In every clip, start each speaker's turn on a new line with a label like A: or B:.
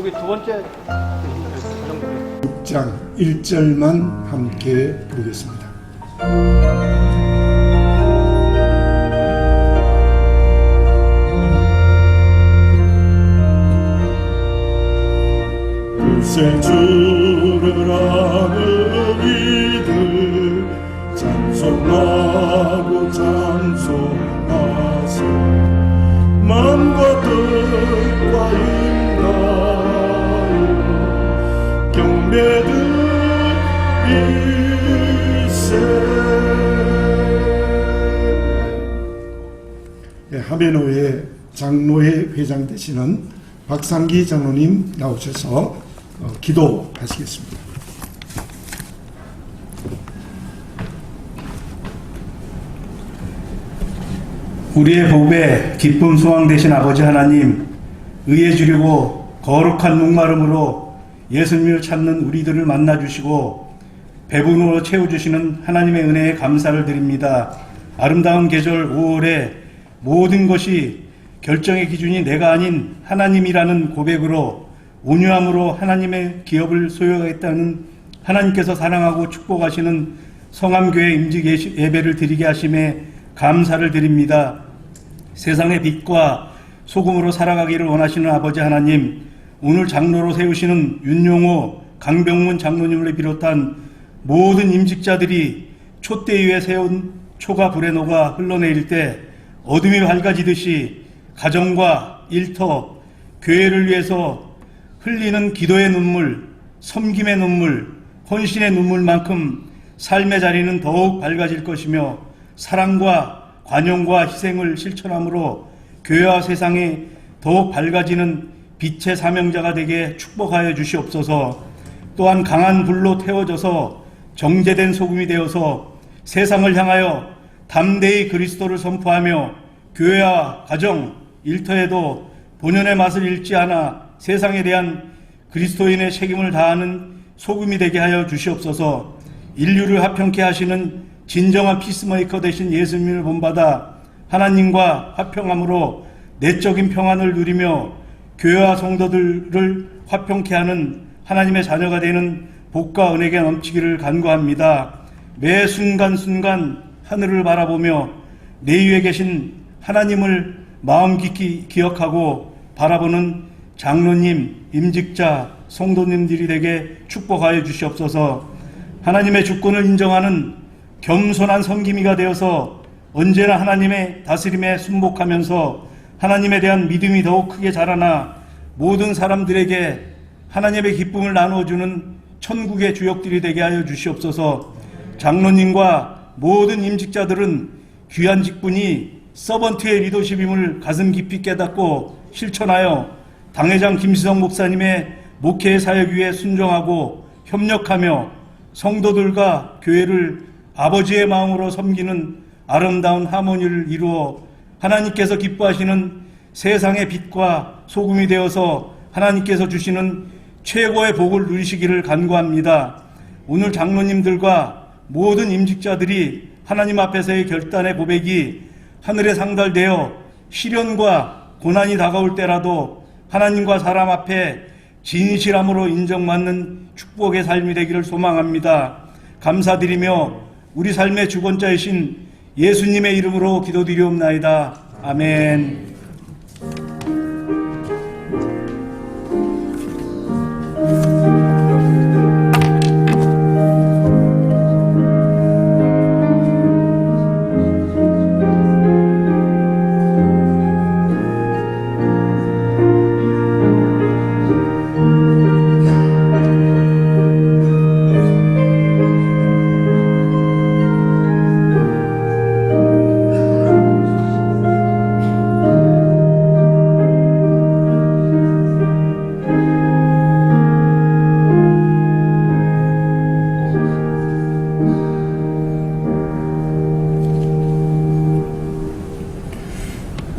A: 여기 두 번째
B: 6장 1절만 함께 부르겠습니다. 글쎄 주를 아는 이들 찬송하고 찬송하세 마음과 뜻과 힘다하여 경배드리세. 하베노의 장로회 회장 되시는 박상기 장로님 나오셔서 기도하시겠습니다.
C: 우리의 복에 기쁨 소망 되신 아버지 하나님, 의에 주려고 거룩한 목마름으로 예수님을 찾는 우리들을 만나주시고 배분으로 채워주시는 하나님의 은혜에 감사를 드립니다. 아름다운 계절 5월에 모든 것이 결정의 기준이 내가 아닌 하나님이라는 고백으로 온유함으로 하나님의 기업을 소유하겠다는 하나님께서 사랑하고 축복하시는 성암교회 임직 예배를 드리게 하심에 감사를 드립니다. 세상의 빛과 소금으로 살아가기를 원하시는 아버지 하나님, 오늘 장로로 세우시는 윤용호, 강병문 장로님을 비롯한 모든 임직자들이 촛대 위에 세운 초가 불에 녹아 흘러내릴 때 어둠이 밝아지듯이 가정과 일터, 교회를 위해서 흘리는 기도의 눈물, 섬김의 눈물, 헌신의 눈물만큼 삶의 자리는 더욱 밝아질 것이며 사랑과 관용과 희생을 실천함으로 교회와 세상이 더욱 밝아지는 빛의 사명자가 되게 축복하여 주시옵소서. 또한 강한 불로 태워져서 정제된 소금이 되어서 세상을 향하여 담대히 그리스도를 선포하며 교회와 가정, 일터에도 본연의 맛을 잃지 않아 세상에 대한 그리스도인의 책임을 다하는 소금이 되게 하여 주시옵소서. 인류를 화평케 하시는 진정한 피스메이커 되신 예수님을 본받아 하나님과 화평함으로 내적인 평안을 누리며 교회와 성도들을 화평케 하는 하나님의 자녀가 되는 복과 은혜가 넘치기를 간구합니다. 매 순간순간 하늘을 바라보며 내 위에 계신 하나님을 마음 깊이 기억하고 바라보는 장로님, 임직자, 성도님들이 되게 축복하여 주시옵소서. 하나님의 주권을 인정하는 겸손한 성기미가 되어서 언제나 하나님의 다스림에 순복하면서 하나님에 대한 믿음이 더욱 크게 자라나 모든 사람들에게 하나님의 기쁨을 나누어주는 천국의 주역들이 되게 하여 주시옵소서. 장로님과 모든 임직자들은 귀한 직분이 서번트의 리더십임을 가슴 깊이 깨닫고 실천하여 당회장 김시성 목사님의 목회 사역 위에 순종하고 협력하며 성도들과 교회를 아버지의 마음으로 섬기는 아름다운 하모니를 이루어 하나님께서 기뻐하시는 세상의 빛과 소금이 되어서 하나님께서 주시는 최고의 복을 누리시기를 간구합니다. 오늘 장로님들과 모든 임직자들이 하나님 앞에서의 결단의 고백이 하늘에 상달되어 시련과 고난이 다가올 때라도 하나님과 사람 앞에 진실함으로 인정받는 축복의 삶이 되기를 소망합니다. 감사드리며 우리 삶의 주권자이신 예수님의 이름으로 기도드리옵나이다. 아멘.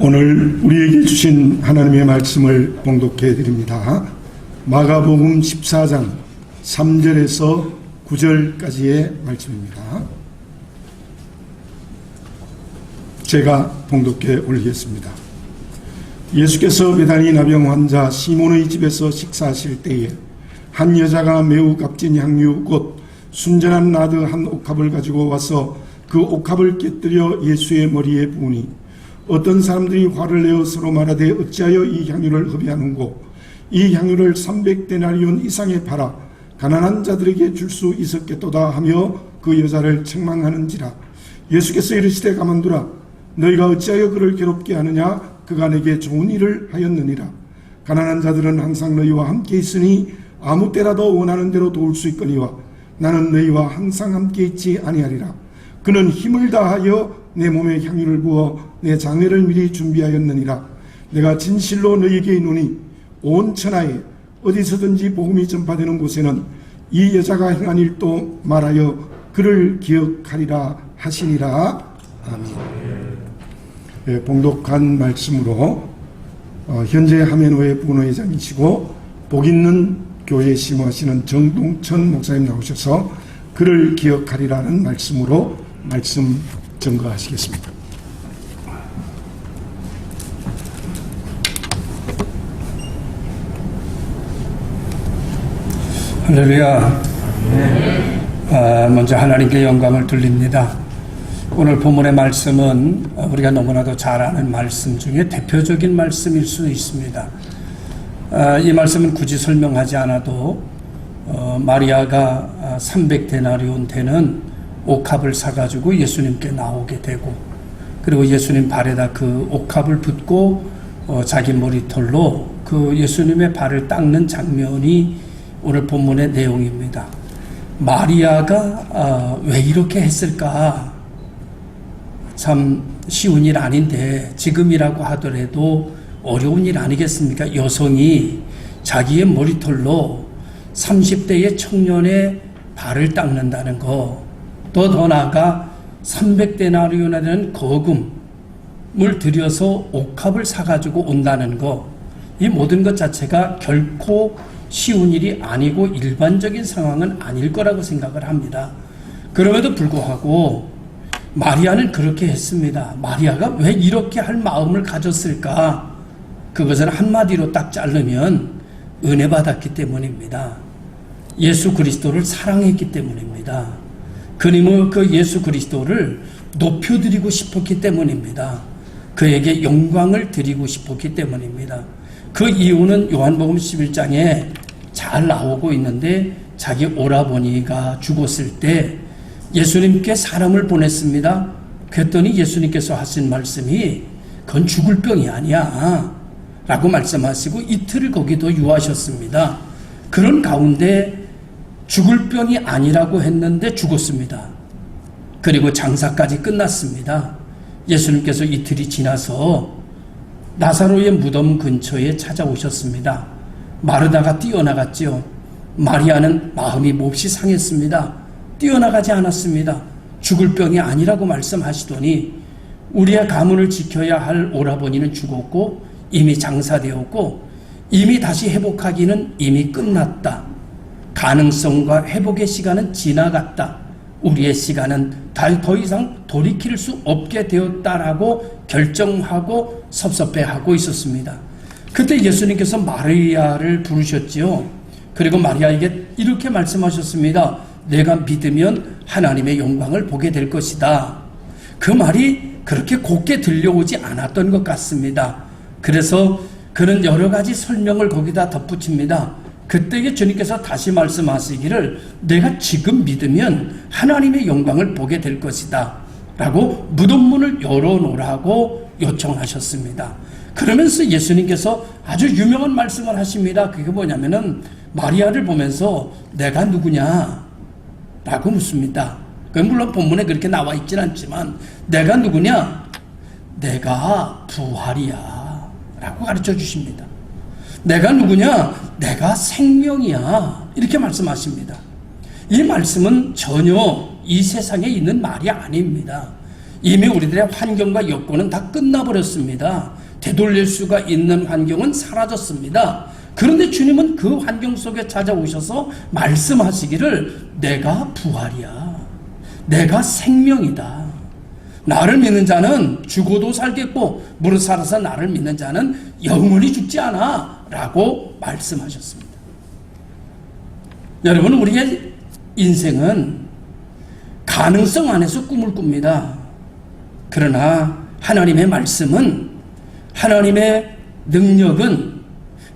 B: 오늘 우리에게 주신 하나님의 말씀을 봉독해 드립니다. 마가복음 14장 3절에서 9절까지의 말씀입니다. 제가 봉독해 올리겠습니다. 예수께서 베다니 나병 환자 시몬의 집에서 식사하실 때에 한 여자가 매우 값진 향유 곧 순전한 나드 한 옥합을 가지고 와서 그 옥합을 깨뜨려 예수의 머리에 부으니 어떤 사람들이 화를 내어 서로 말하되 어찌하여 이 향유를 허비하는고 이 향유를 300데나리온 이상에 팔아 가난한 자들에게 줄 수 있었겠도다 하며 그 여자를 책망하는지라. 예수께서 이르시되 가만두라. 너희가 어찌하여 그를 괴롭게 하느냐. 그가 내게 좋은 일을 하였느니라. 가난한 자들은 항상 너희와 함께 있으니 아무 때라도 원하는 대로 도울 수 있거니와 나는 너희와 항상 함께 있지 아니하리라. 그는 힘을 다하여 내 몸에 향유를 부어 내 장례를 미리 준비하였느니라. 내가 진실로 너희에게 이르노니 온 천하에 어디서든지 복음이 전파되는 곳에는 이 여자가 행한 일도 말하여 그를 기억하리라 하시니라. 아멘. 네, 봉독한 말씀으로 현재 하멘호의 부노회장이시고 복있는 교회 심호하시는 정동천 목사님 나오셔서 그를 기억하리라는 말씀으로 말씀 증거하시겠습니다.
A: 할렐루야. 먼저 하나님께 영광을 돌립니다. 오늘 본문의 말씀은 우리가 너무나도 잘 아는 말씀 중에 대표적인 말씀일 수 있습니다. 이 말씀은 굳이 설명하지 않아도 마리아가 300데나리온 되는 옥합을 사가지고 예수님께 나오게 되고 그리고 예수님 발에다 그 옥합을 붓고 자기 머리털로 그 예수님의 발을 닦는 장면이 오늘 본문의 내용입니다. 마리아가 왜 이렇게 했을까? 참 쉬운 일 아닌데 지금이라고 하더라도 어려운 일 아니겠습니까? 여성이 자기의 머리털로 30대의 청년의 발을 닦는다는 거, 또 더 나아가 300데나리온에 되는 거금을 들여서 옥합을 사가지고 온다는 거, 이 모든 것 자체가 결코 쉬운 일이 아니고 일반적인 상황은 아닐 거라고 생각을 합니다. 그럼에도 불구하고 마리아는 그렇게 했습니다. 마리아가 왜 이렇게 할 마음을 가졌을까? 그것을 한마디로 딱 자르면 은혜 받았기 때문입니다. 예수 그리스도를 사랑했기 때문입니다. 그님은 그 예수 그리스도를 높여드리고 싶었기 때문입니다. 그에게 영광을 드리고 싶었기 때문입니다. 그 이유는 요한복음 11장에 잘 나오고 있는데 자기 오라버니가 죽었을 때 예수님께 사람을 보냈습니다. 그랬더니 예수님께서 하신 말씀이 그건 죽을 병이 아니야 라고 말씀하시고 이틀을 거기도 유하셨습니다. 그런 가운데 죽을 병이 아니라고 했는데 죽었습니다. 그리고 장사까지 끝났습니다. 예수님께서 이틀이 지나서 나사로의 무덤 근처에 찾아오셨습니다. 마르다가 뛰어나갔지요. 마리아는 마음이 몹시 상했습니다. 뛰어나가지 않았습니다. 죽을 병이 아니라고 말씀하시더니 우리의 가문을 지켜야 할 오라버니는 죽었고 이미 장사되었고 이미 다시 회복하기는 이미 끝났다. 가능성과 회복의 시간은 지나갔다. 우리의 시간은 더 이상 돌이킬 수 없게 되었다라고 결정하고 섭섭해하고 있었습니다. 그때 예수님께서 마리아를 부르셨지요. 그리고 마리아에게 이렇게 말씀하셨습니다. 내가 믿으면 하나님의 영광을 보게 될 것이다. 그 말이 그렇게 곱게 들려오지 않았던 것 같습니다. 그래서 그는 여러 가지 설명을 거기다 덧붙입니다. 그때에 주님께서 다시 말씀하시기를 내가 지금 믿으면 하나님의 영광을 보게 될 것이다 라고 무덤문을 열어놓으라고 요청하셨습니다. 그러면서 예수님께서 아주 유명한 말씀을 하십니다. 그게 뭐냐면은 마리아를 보면서 내가 누구냐 라고 묻습니다. 물론 본문에 그렇게 나와 있진 않지만 내가 누구냐? 내가 부활이야 라고 가르쳐 주십니다. 내가 누구냐? 내가 생명이야 이렇게 말씀하십니다. 이 말씀은 전혀 이 세상에 있는 말이 아닙니다. 이미 우리들의 환경과 여건은 다 끝나버렸습니다. 되돌릴 수가 있는 환경은 사라졌습니다. 그런데 주님은 그 환경 속에 찾아오셔서 말씀하시기를 내가 부활이야. 내가 생명이다. 나를 믿는 자는 죽어도 살겠고 무릇 살아서 나를 믿는 자는 영원히 죽지 않아 라고 말씀하셨습니다. 여러분, 우리의 인생은 가능성 안에서 꿈을 꿉니다. 그러나 하나님의 말씀은, 하나님의 능력은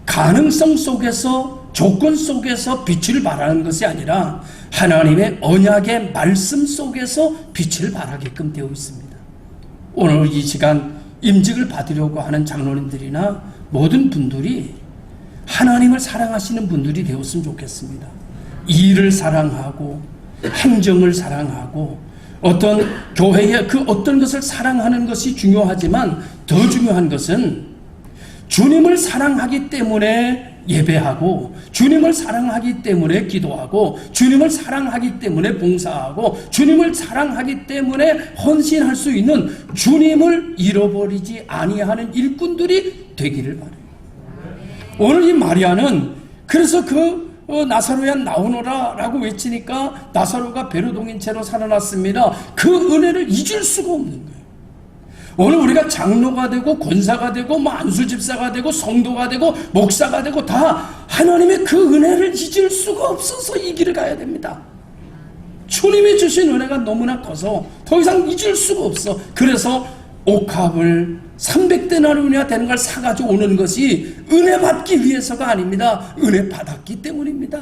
A: 가능성 속에서, 조건 속에서 빛을 발하는 것이 아니라 하나님의 언약의 말씀 속에서 빛을 발하게끔 되어 있습니다. 오늘 이 시간 임직을 받으려고 하는 장로님들이나 모든 분들이 하나님을 사랑하시는 분들이 되었으면 좋겠습니다. 일을 사랑하고 행정을 사랑하고 어떤 교회의 그 어떤 것을 사랑하는 것이 중요하지만 더 중요한 것은 주님을 사랑하기 때문에 예배하고, 주님을 사랑하기 때문에 기도하고, 주님을 사랑하기 때문에 봉사하고, 주님을 사랑하기 때문에 헌신할 수 있는 주님을 잃어버리지 아니하는 일꾼들이 되기를 바라요. 오늘 이 마리아는 그래서 나사로야 나오너라 라고 외치니까 나사로가 배로 동인 채로 살아났습니다. 그 은혜를 잊을 수가 없는 거예요. 오늘 우리가 장로가 되고 권사가 되고 안수집사가 되고 성도가 되고 목사가 되고 다 하나님의 그 은혜를 잊을 수가 없어서 이 길을 가야 됩니다. 주님이 주신 은혜가 너무나 커서 더 이상 잊을 수가 없어. 그래서 옥합을 300데나리온이나 되는 걸 사가지고 오는 것이 은혜 받기 위해서가 아닙니다. 은혜 받았기 때문입니다.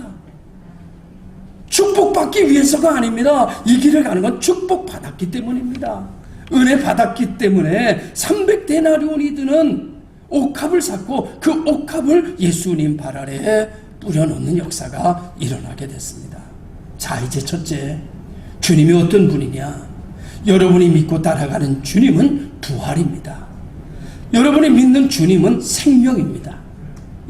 A: 축복받기 위해서가 아닙니다. 이 길을 가는 건 축복받았기 때문입니다. 은혜 받았기 때문에 300데나리온이 드는 옥합을 샀고 그 옥합을 예수님 발 아래에 뿌려놓는 역사가 일어나게 됐습니다. 자, 이제 첫째, 주님이 어떤 분이냐? 여러분이 믿고 따라가는 주님은 부활입니다. 여러분이 믿는 주님은 생명입니다.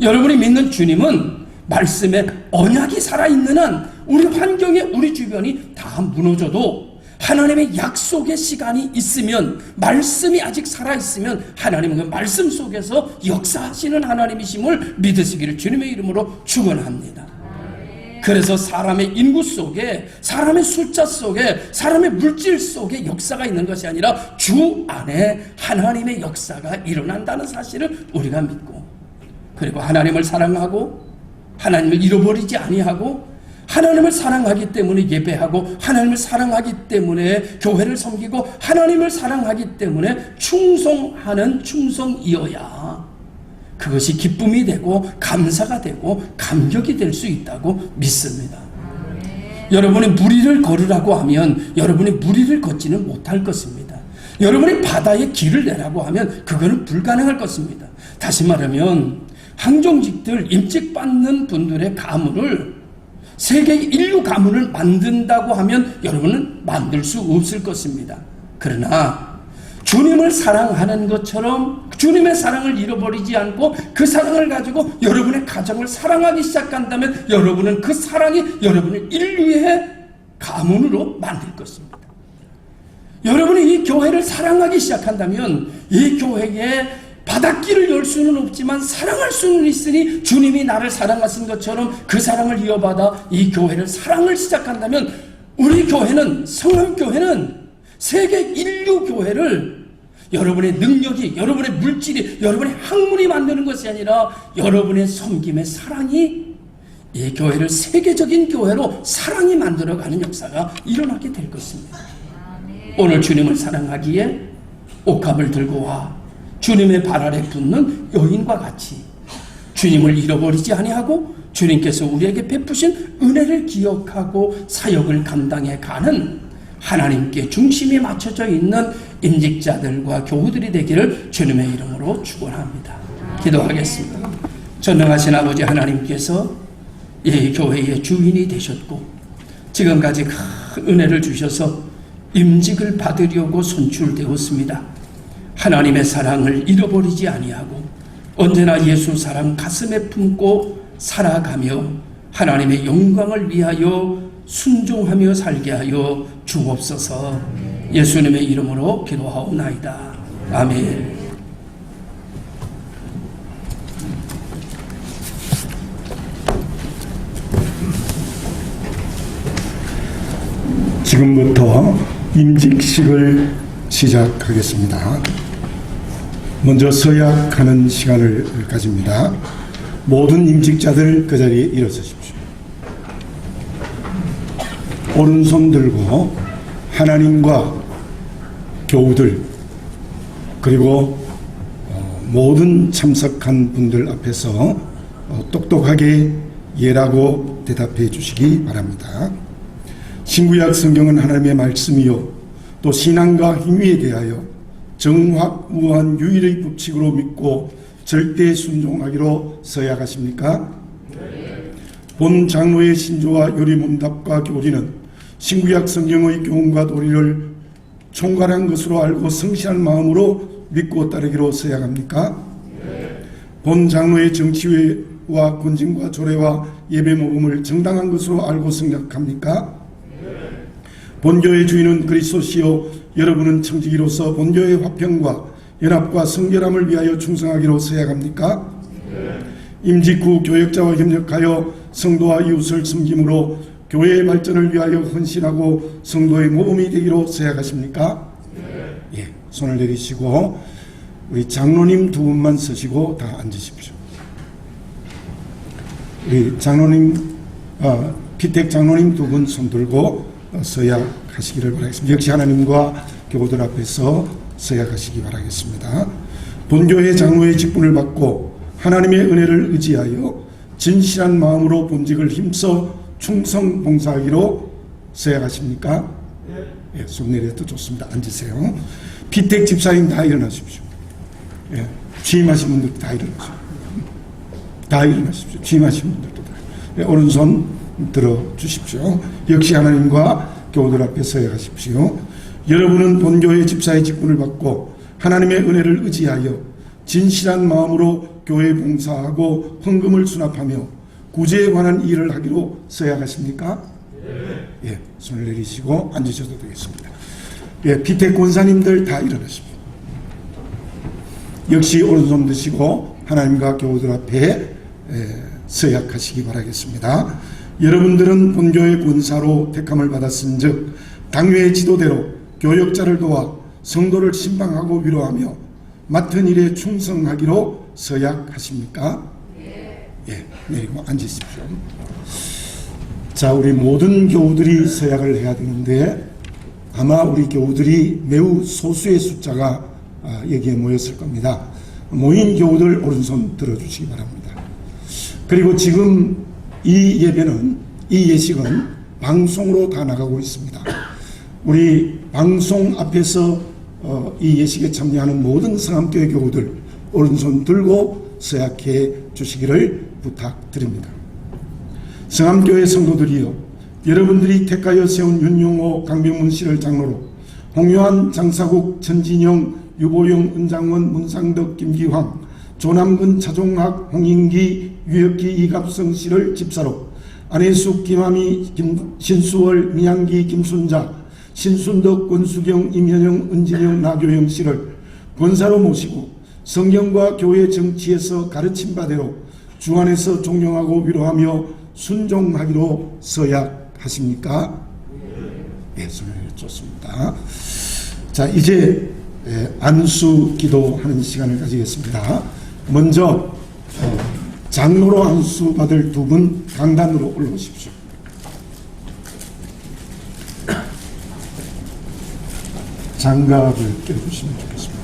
A: 여러분이 믿는 주님은 말씀에 언약이 살아있는 한 우리 환경에 우리 주변이 다 무너져도 하나님의 약속의 시간이 있으면, 말씀이 아직 살아있으면 하나님은 그 말씀 속에서 역사하시는 하나님이심을 믿으시기를 주님의 이름으로 축원합니다. 그래서 사람의 인구 속에, 사람의 숫자 속에, 사람의 물질 속에 역사가 있는 것이 아니라 주 안에 하나님의 역사가 일어난다는 사실을 우리가 믿고, 그리고 하나님을 사랑하고 하나님을 잃어버리지 아니하고 하나님을 사랑하기 때문에 예배하고 하나님을 사랑하기 때문에 교회를 섬기고 하나님을 사랑하기 때문에 충성하는 충성이어야 그것이 기쁨이 되고 감사가 되고 감격이 될 수 있다고 믿습니다. 여러분이 무리를 걸으라고 하면 여러분이 무리를 걷지는 못할 것입니다. 여러분이 바다에 길을 내라고 하면 그거는 불가능할 것입니다. 다시 말하면 항정직들, 임직받는 분들의 가문을, 세계 인류 가문을 만든다고 하면 여러분은 만들 수 없을 것입니다. 그러나 주님을 사랑하는 것처럼 주님의 사랑을 잃어버리지 않고 그 사랑을 가지고 여러분의 가정을 사랑하기 시작한다면 여러분은 그 사랑이 여러분을 인류의 가문으로 만들 것입니다. 여러분이 이 교회를 사랑하기 시작한다면 이 교회에 바닷길을 열 수는 없지만 사랑할 수는 있으니 주님이 나를 사랑하신 것처럼 그 사랑을 이어받아 이 교회를 사랑을 시작한다면 우리 교회는, 성함교회는 세계 인류 교회를 여러분의 능력이, 여러분의 물질이, 여러분의 학문이 만드는 것이 아니라 여러분의 섬김의 사랑이 이 교회를 세계적인 교회로 사랑이 만들어가는 역사가 일어나게 될 것입니다. 오늘 주님을 사랑하기에 옥합을 들고 와 주님의 발 아래 붙는 여인과 같이 주님을 잃어버리지 아니하고 주님께서 우리에게 베푸신 은혜를 기억하고 사역을 감당해 가는 하나님께 중심이 맞춰져 있는 임직자들과 교우들이 되기를 주님의 이름으로 축원합니다. 기도하겠습니다. 전능하신 아버지 하나님께서 이 교회의 주인이 되셨고 지금까지 큰 은혜를 주셔서 임직을 받으려고 선출되었습니다. 하나님의 사랑을 잃어버리지 아니하고 언제나 예수 사랑 가슴에 품고 살아가며 하나님의 영광을 위하여 순종하며 살게 하여 주옵소서. 예수님의 이름으로 기도하옵나이다. 아멘.
B: 지금부터 임직식을 시작하겠습니다. 먼저 서약하는 시간을 가집니다. 모든 임직자들 그 자리에 일어서십시오. 오른손 들고 하나님과 교우들 그리고 모든 참석한 분들 앞에서 똑똑하게 예라고 대답해 주시기 바랍니다. 신구약 성경은 하나님의 말씀이요 또 신앙과 행위에 대하여 정확무한 유일의 법칙으로 믿고 절대 순종하기로 서약하십니까? 본 장로의 신조와 요리문답과 교리는 신구약 성경의 교훈과 도리를 총괄한 것으로 알고 성실한 마음으로 믿고 따르기로 서약합니까? 본 장로의 정치회와 군진과 조례와 예배 모금을 정당한 것으로 알고 성약합니까? 본교의 주인은 그리스도시요 여러분은 청지기로서 본교의 화평과 연합과 성결함을 위하여 충성하기로 서약합니까? 임직 후 교역자와 협력하여 성도와 이웃을 섬김으로 교회의 발전을 위하여 헌신하고 성도의 모범이 되기로 서약하십니까? 예, 손을 내리시고 우리 장로님 두 분만 서시고 다 앉으십시오. 우리 장로님, 피택 장로님 두 분 손 들고 서약하시기를 바라겠습니다. 역시 하나님과 교우들 앞에서 서약하시기 바라겠습니다. 본교회 장로의 직분을 받고 하나님의 은혜를 의지하여 진실한 마음으로 본직을 힘써 충성 봉사하기로 서약하십니까? 예, 손 내려도 좋습니다. 앉으세요. 피택 집사님 다 일어나십시오. 예, 취임하신 분들 다 일어나십시오. 다 일어나십시오. 취임하신 분들도 다. 예, 오른손 들어 주십시오. 역시 하나님과 교우들 앞에 서약하십시오. 여러분은 본교회 집사의 직분을 받고 하나님의 은혜를 의지하여 진실한 마음으로 교회 봉사하고 헌금을 수납하며 구제에 관한 일을 하기로 서약하십니까? 예, 손을 내리시고 앉으셔도 되겠습니다. 예, 피택 권사님들 다 일어나십시오. 역시 오른손 드시고 하나님과 교우들 앞에 서약하시기 바라겠습니다. 여러분들은 본교의 권사로 택함을 받았은즉 당회의 지도대로 교역자를 도와 성도를 신방하고 위로하며 맡은 일에 충성하기로 서약하십니까? 예, 내리고 앉으십시오. 자, 우리 모든 교우들이 서약을 해야 되는데 아마 우리 교우들이 매우 소수의 숫자가 여기에 모였을 겁니다. 모인 교우들 오른손 들어주시기 바랍니다. 그리고 지금 이 예배는, 이 예식은 방송으로 다 나가고 있습니다. 우리 방송 앞에서 이 예식에 참여하는 모든 성암교회 교우들 오른손 들고 서약해 주시기를 부탁드립니다. 성암교회 성도들이여, 여러분들이 택하여 세운 윤용호 강병문 씨를 장로로, 홍요한 장사국 전진영 유보영 은장원 문상덕 김기황 조남근 차종학 홍인기 유혁기 이갑성 씨를 집사로, 안혜숙 김하미 신수월 미양기 김순자 신순덕 권수경 임현영 은진영 나교영 씨를 권사로 모시고 성경과 교회 정치에서 가르친 바대로 주 안에서 존경하고 위로하며 순종하기로 서약하십니까? 예, 손을 좋습니다. 자, 이제 안수 기도하는 시간을 가지겠습니다. 먼저 장로로 안수 받을 두 분 강단으로 올라오십시오. 장갑을 껴주시면 좋겠습니다.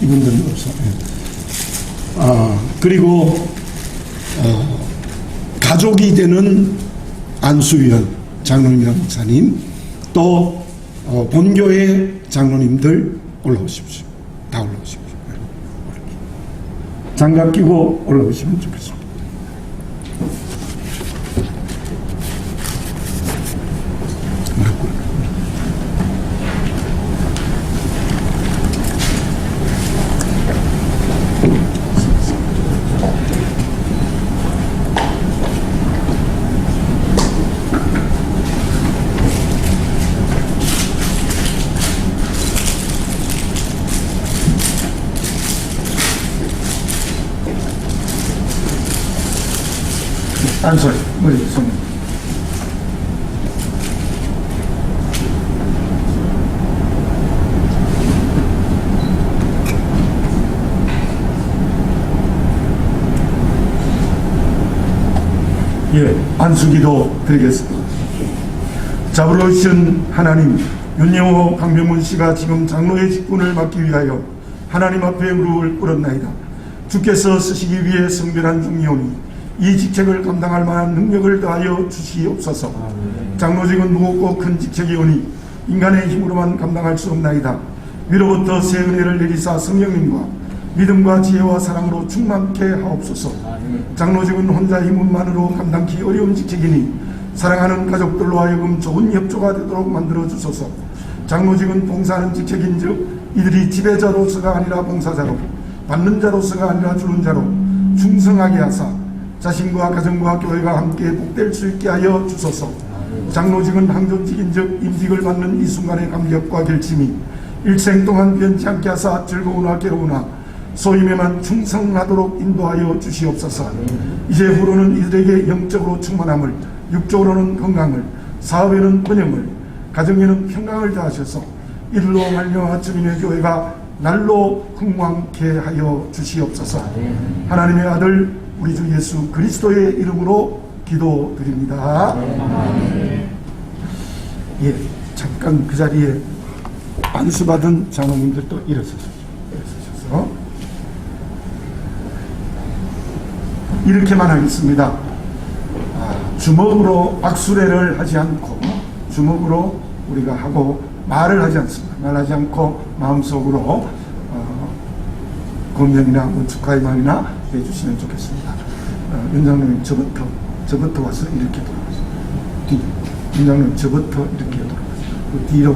B: 이분들은 없어. 그리고 가족이 되는 안수위원 장로님이랑 목사님, 또 본교회 장로님들 올라오십시오. 다 올라오십시오. 장갑 끼고 올라오시면 좋겠습니다.
D: 안소리 머리 손.
B: 안수기도 드리겠습니다. 자비로우신 하나님, 윤영호 강병문 씨가 지금 장로의 직분을 맡기 위하여 하나님 앞에 무릎을 꿇었나이다. 주께서 쓰시기 위해 성별한 중이오니 이 직책을 감당할 만한 능력을 더하여 주시옵소서. 장로직은 무겁고 큰 직책이오니 인간의 힘으로만 감당할 수 없나이다. 위로부터 새 은혜를 내리사 성령님과 믿음과 지혜와 사랑으로 충만케 하옵소서. 장로직은 혼자 힘만으로 감당기 어려운 직책이니 사랑하는 가족들로 하여금 좋은 협조가 되도록 만들어 주소서. 장로직은 봉사하는 직책인즉 이들이 지배자로서가 아니라 봉사자로, 받는 자로서가 아니라 주는 자로 충성하게 하사 자신과 가정과 교회가 함께 복될 수 있게 하여 주소서. 장로직은 항존직인즉 임직을 받는 이 순간의 감격과 결심이 일생 동안 변치 않게 하사 즐거우나 괴로우나 소임에만 충성하도록 인도하여 주시옵소서. 이제 후로는 이들에게 영적으로 충만함을, 육적으로는 건강을, 사업에는 번영을, 가정에는 평강을 더하셔서 이들로 말미암아 주님의 교회가 날로 흥왕케 하여 주시옵소서. 하나님의 아들 우리 주 예수 그리스도의 이름으로 기도드립니다. 잠깐 그 자리에 안수받은 장로님들도 일어서셔서 이렇게만 하겠습니다. 주먹으로 악수례를 하지 않고 주먹으로 우리가 하고 말을 하지 않습니다. 말하지 않고 마음속으로 건면이나 뭐 축하의 말이나 해주시면 좋겠습니다. 윤장님 저부터 와서 이렇게 돌아가세요. 윤장님 저부터 이렇게 돌아가세요. 그 뒤로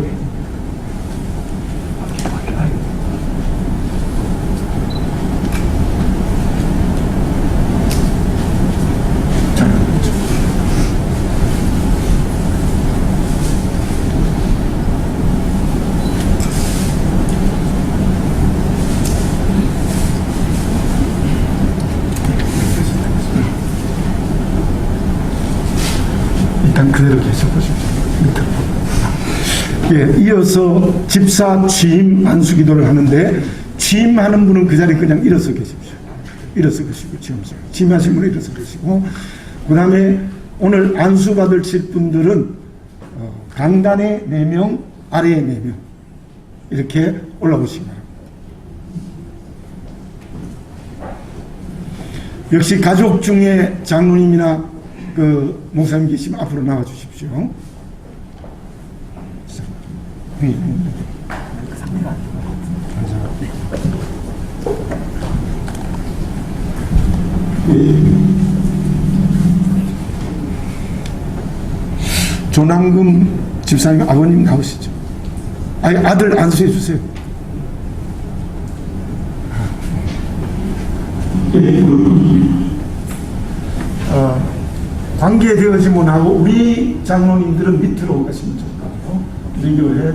B: 그대로 계셔보십시오. 이어서 집사 취임 안수기도를 하는데 취임하는 분은 그 자리에 그냥 일어서 계십시오. 일어서 계시고 취임하신 분은 일어서 계시고 그 다음에 오늘 안수 받으실 분들은 강단에 4명, 아래에 4명 이렇게 올라오시기 바랍니다. 역시 가족 중에 장로님이나 그 목사님 계시면 앞으로 나와 주십시오. 조남금 집사님 아버님 나오시죠. 아들 안수해 주세요. 관계되어지면 하고 우리 장로님들은 밑으로 가시면 좋을 것 같고 우리 교회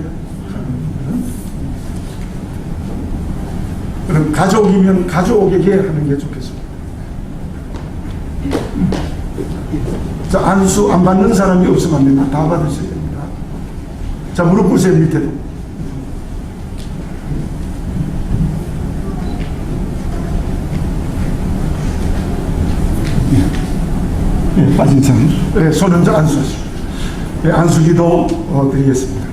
B: 그럼 가족이면 가족에게 하는 게 좋겠습니다. 자, 안수 안 받는 사람이 없으면 안 됩니다. 다 받으셔야 됩니다. 자, 무릎 꿇으세요. 밑에도. 빠진 사람. 손 먼저 안수하시고. 안수기도 드리겠습니다.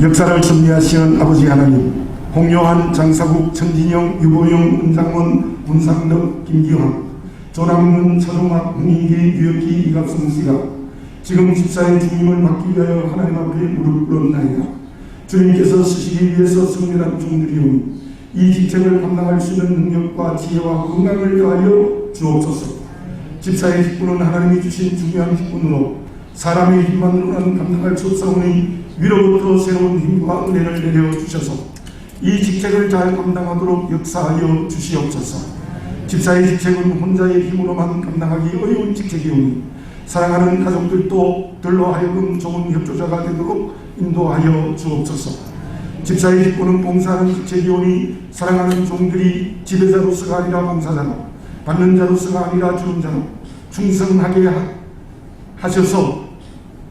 B: 역사를 섭리하시는 아버지 하나님, 홍요한, 장사국, 천진영, 유보영, 은장원, 문상덕, 김기환, 조남문, 차동학, 홍인기, 유혁기, 이갑성 씨가 지금 집사의 주님을 맡기 위하여 하나님 앞에 무릎 꿇었나이다. 주님께서 쓰시기 위해서 성렬한 종들이오니 이 직책을 감당할 수 있는 능력과 지혜와 건강을 더하여 주옵소서. 집사의 직분은 하나님이 주신 중요한 직분으로 사람의 힘만으로는 감당할 수 없사오니 위로부터 새로운 힘과 은혜를 내려주셔서 이 직책을 잘 감당하도록 역사하여 주시옵소서. 집사의 직책은 혼자의 힘으로만 감당하기 어려운 직책이오니 사랑하는 가족들도 들로 하여금 좋은 협조자가 되도록 인도하여 주옵소서. 집사의 직분은 봉사하는 직책이오니 사랑하는 종들이 지배자로서가 아니라 봉사자로, 받는 자로서가 아니라 주는 자로 충성하게 하셔서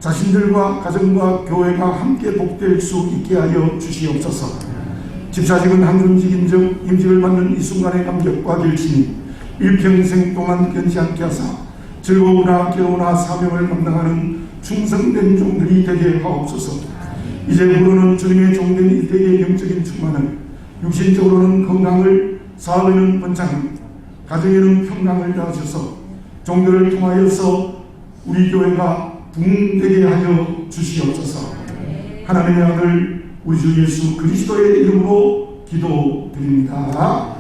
B: 자신들과 가정과 교회가 함께 복될 수 있게 하여 주시옵소서. 집사직은 한군직인 즉 임직을 받는 이 순간의 감격과 결심이 일평생 동안 변치 않게 하사 즐거우나 괴로우나 사명을 감당하는 충성된 종들이 되게 하옵소서. 이제부로는 주님의 종된 일대의 영적인 충만을, 육신적으로는 건강을, 사업에는 번창을, 가정에는 평강을 더하셔서 종들을 통하여서 우리 교회가 붕되게 하여 주시옵소서. 하나님의 아들 우리 주 예수 그리스도의 이름으로 기도드립니다.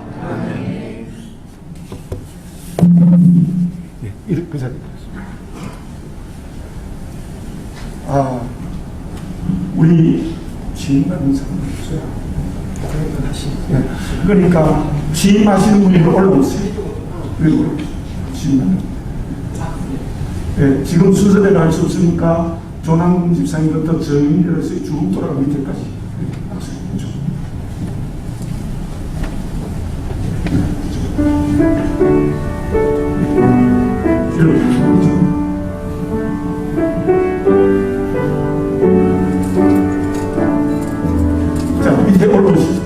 B: 그 자리. 우리 취임하는 사람 없어요. 그러니까 취임하시는 분이 올라오세요. 그리고 취임하는. 지금 순서대로 할 수 없으니까 조남금 집사님부터 정리해서 쭉 돌아가 밑에까지. 자, 밑에 올라오시죠.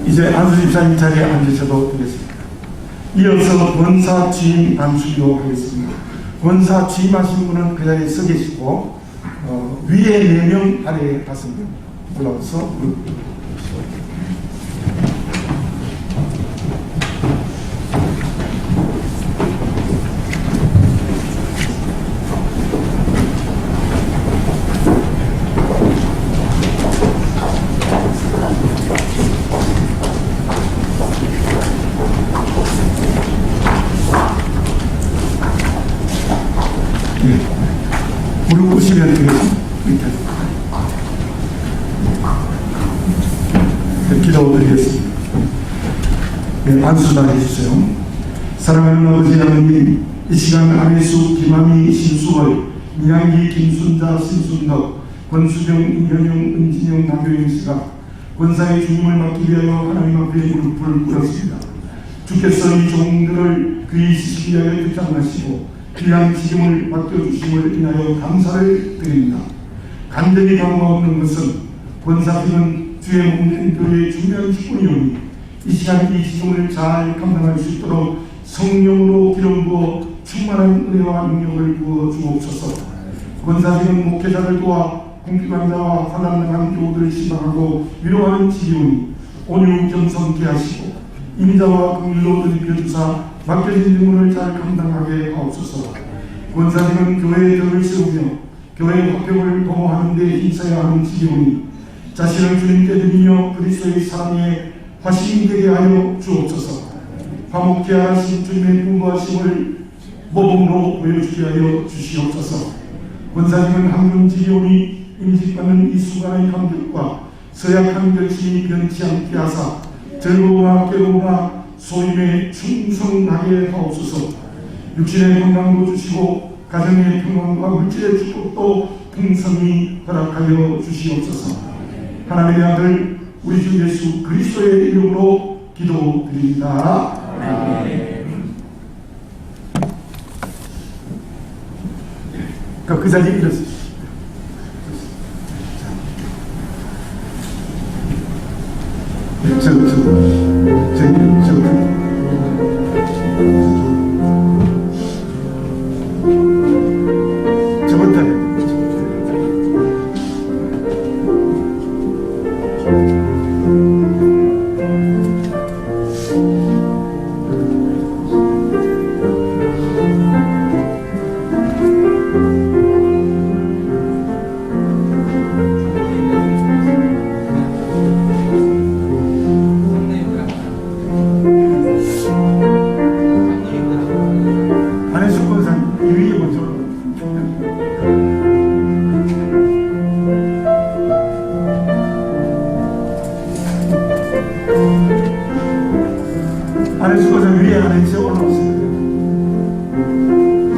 B: 이제 안수 집사님 자리에 앉으셔도 되겠습니다. 이어서 권사 취임 안수기도 하겠습니다. 권사 취임하신 분은 그 자리에 서 계시고 위에 4명, 아래에 5명 올라와서 무릎 꿇으시면 되겠습니다. 기도드리겠습니다. 안수다 해주세요. 사랑하는 아버지 하나님, 이 시간 안혜수, 김하미, 신수월, 미양기, 김순자, 신순덕, 권수정, 임현영, 은진영, 남효영 씨가 권사의 주님을 맡기 위하여 하나님 앞에 무릎을 꿇었습니다. 주께서 이 종들을 그의 지식에 위하여 주장하시고 귀한 지금을 맡겨주심을 인하여 감사를 드립니다. 간절히 감사하는 것은 권사님은 주의 몸된 교회의 중요한 직분이오니 이 시간 이 지종을 잘 감당할 수 있도록 성령으로 기름 부어 충만한 은혜와 능력을 부어 주옵소서. 권사님은 목회자를 도와 궁핍한 자와 환난당한 교우들을 신방하고 위로하는 지기오니 온유 겸손케 하시고 인자와 긍휼로 드리펴주사 맡겨진 직분을 잘 감당하게 하옵소서. 권사님은 교회의 덕을 세우며 교회의 화평을 도모하는 데 힘써야 하는 지기오니 자신을 주님께 드리며 그리스도의 사랑에 화신이 되게 하여 주옵소서. 화목케 하신 주님의 풍부하심을 모범으로 보여주게 하여 주시옵소서. 권사님은 한군 지기오니 임직받는 이 순간의 감격과 서약한 결심이 변치 않게 하사 즐거우나 괴로우나 소임에 충성하게 하옵소서. 육신의 건강도 주시고 가정의 평안과 물질의 축복도 풍성히 허락하여 주시옵소서. 하나님의 아들 우리 주 예수 그리스도의 이름으로 기도드립니다. 그 자리에 일어서십시오. 위에 안에서 올라오세요.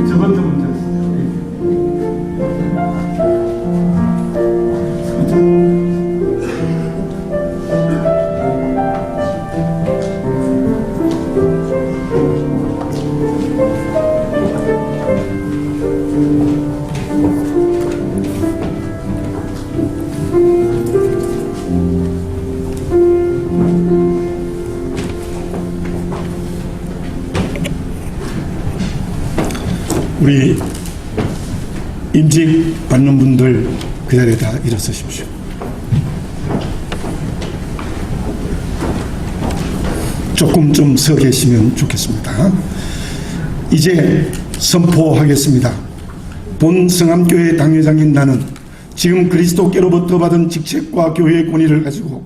B: 저 번째 문제였어요. 우리 임직 받는 분들 그 자리에 다 일어서십시오. 조금 좀 서 계시면 좋겠습니다. 이제 선포하겠습니다. 본 성암교회 당회장인 나는 지금 그리스도께로부터 받은 직책과 교회의 권위를 가지고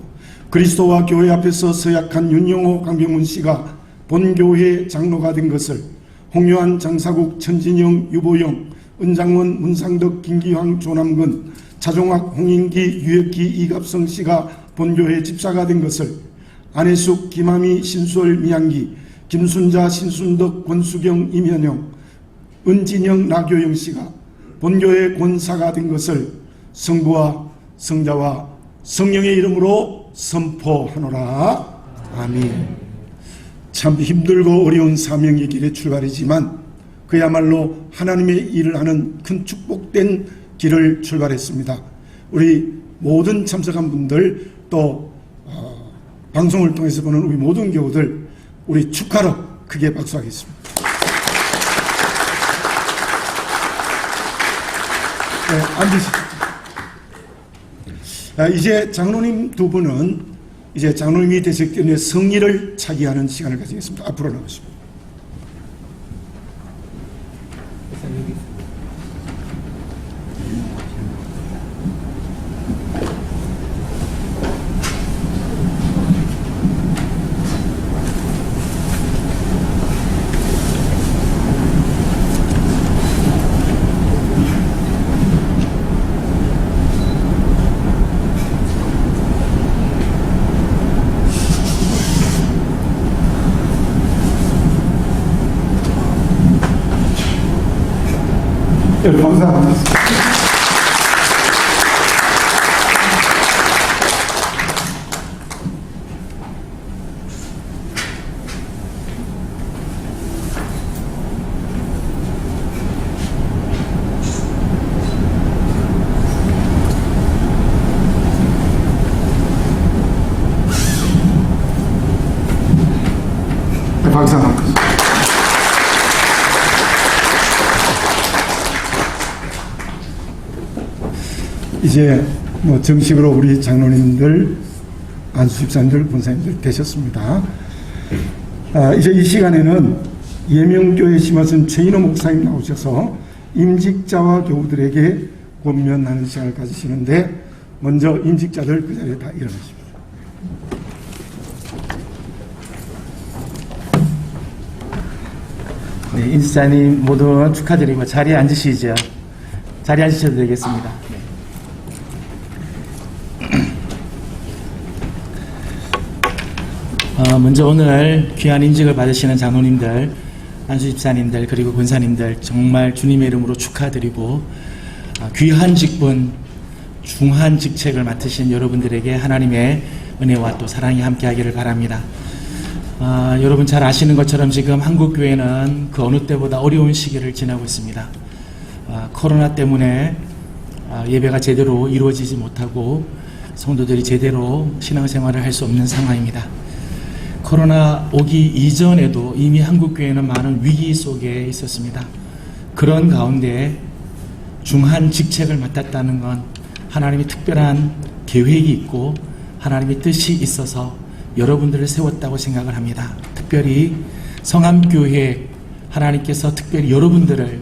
B: 그리스도와 교회 앞에서 서약한 윤영호 강병문 씨가 본교회 장로가 된 것을 홍요한 장사국 천진영 유보영 은장원 문상덕 김기황 조남근 차종학 홍인기 유혁기 이갑성 씨가 본교회 집사가 된 것을 안혜숙 김하미 신수월 미양기 김순자 신순덕 권수경 임현영 은진영 나교영 씨가 본교회 권사가 된 것을 성부와 성자와 성령의 이름으로 선포하노라. 아멘. 참 힘들고 어려운 사명의 길의 출발이지만 그야말로 하나님의 일을 하는 큰 축복된 길을 출발했습니다. 우리 모든 참석한 분들 또 방송을 통해서 보는 우리 모든 교우들 우리 축하로 크게 박수하겠습니다. 네, 앉으십시오. 이제 장로님 두 분은 이제 장로님이 되셨기 때문에 성의를 차기하는 시간을 가지겠습니다. 앞으로 나오십시오. 여러분 감사합니다. 박수 한번 주세요. 이제 뭐 정식으로 우리 장로님들, 안수집사님들, 본사님들 되셨습니다. 이제 이 시간에는 예명교회 심화선 최인호 목사님 나오셔서 임직자와 교우들에게 권면하는 시간을 가지시는데 먼저 임직자들 그 자리에 다 일어나십시오.
E: 네, 임직자님 모두 축하드리고 자리에 앉으시죠. 자리에 앉으셔도 되겠습니다. 네. 먼저 오늘 귀한 임직을 받으시는 장로님들, 안수집사님들, 그리고 권사님들 정말 주님의 이름으로 축하드리고 귀한 직분, 중한 직책을 맡으신 여러분들에게 하나님의 은혜와 또 사랑이 함께하기를 바랍니다. 여러분 잘 아시는 것처럼 지금 한국교회는 그 어느 때보다 어려운 시기를 지나고 있습니다. 코로나 때문에 예배가 제대로 이루어지지 못하고 성도들이 제대로 신앙생활을 할 수 없는 상황입니다. 코로나 오기 이전에도 이미 한국교회는 많은 위기 속에 있었습니다. 그런 가운데 중한 직책을 맡았다는 건 하나님이 특별한 계획이 있고 하나님의 뜻이 있어서 여러분들을 세웠다고 생각을 합니다. 특별히 성암교회 하나님께서 특별히 여러분들을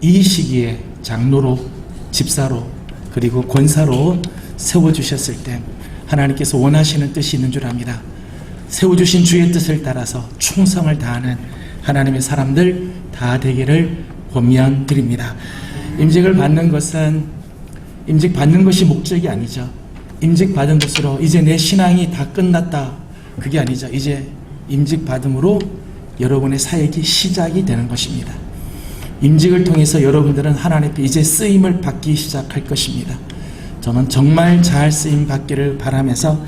E: 이 시기에 장로로, 집사로, 그리고 권사로 세워주셨을 때 하나님께서 원하시는 뜻이 있는 줄 압니다. 세워주신 주의 뜻을 따라서 충성을 다하는 하나님의 사람들 다 되기를 권면드립니다. 임직을 받는 것은 임직 받는 것이 목적이 아니죠. 임직 받은 것으로 이제 내 신앙이 다 끝났다, 그게 아니죠. 이제 임직 받음으로 여러분의 사역이 시작이 되는 것입니다. 임직을 통해서 여러분들은 하나님 앞에 이제 쓰임을 받기 시작할 것입니다. 저는 정말 잘 쓰임 받기를 바라면서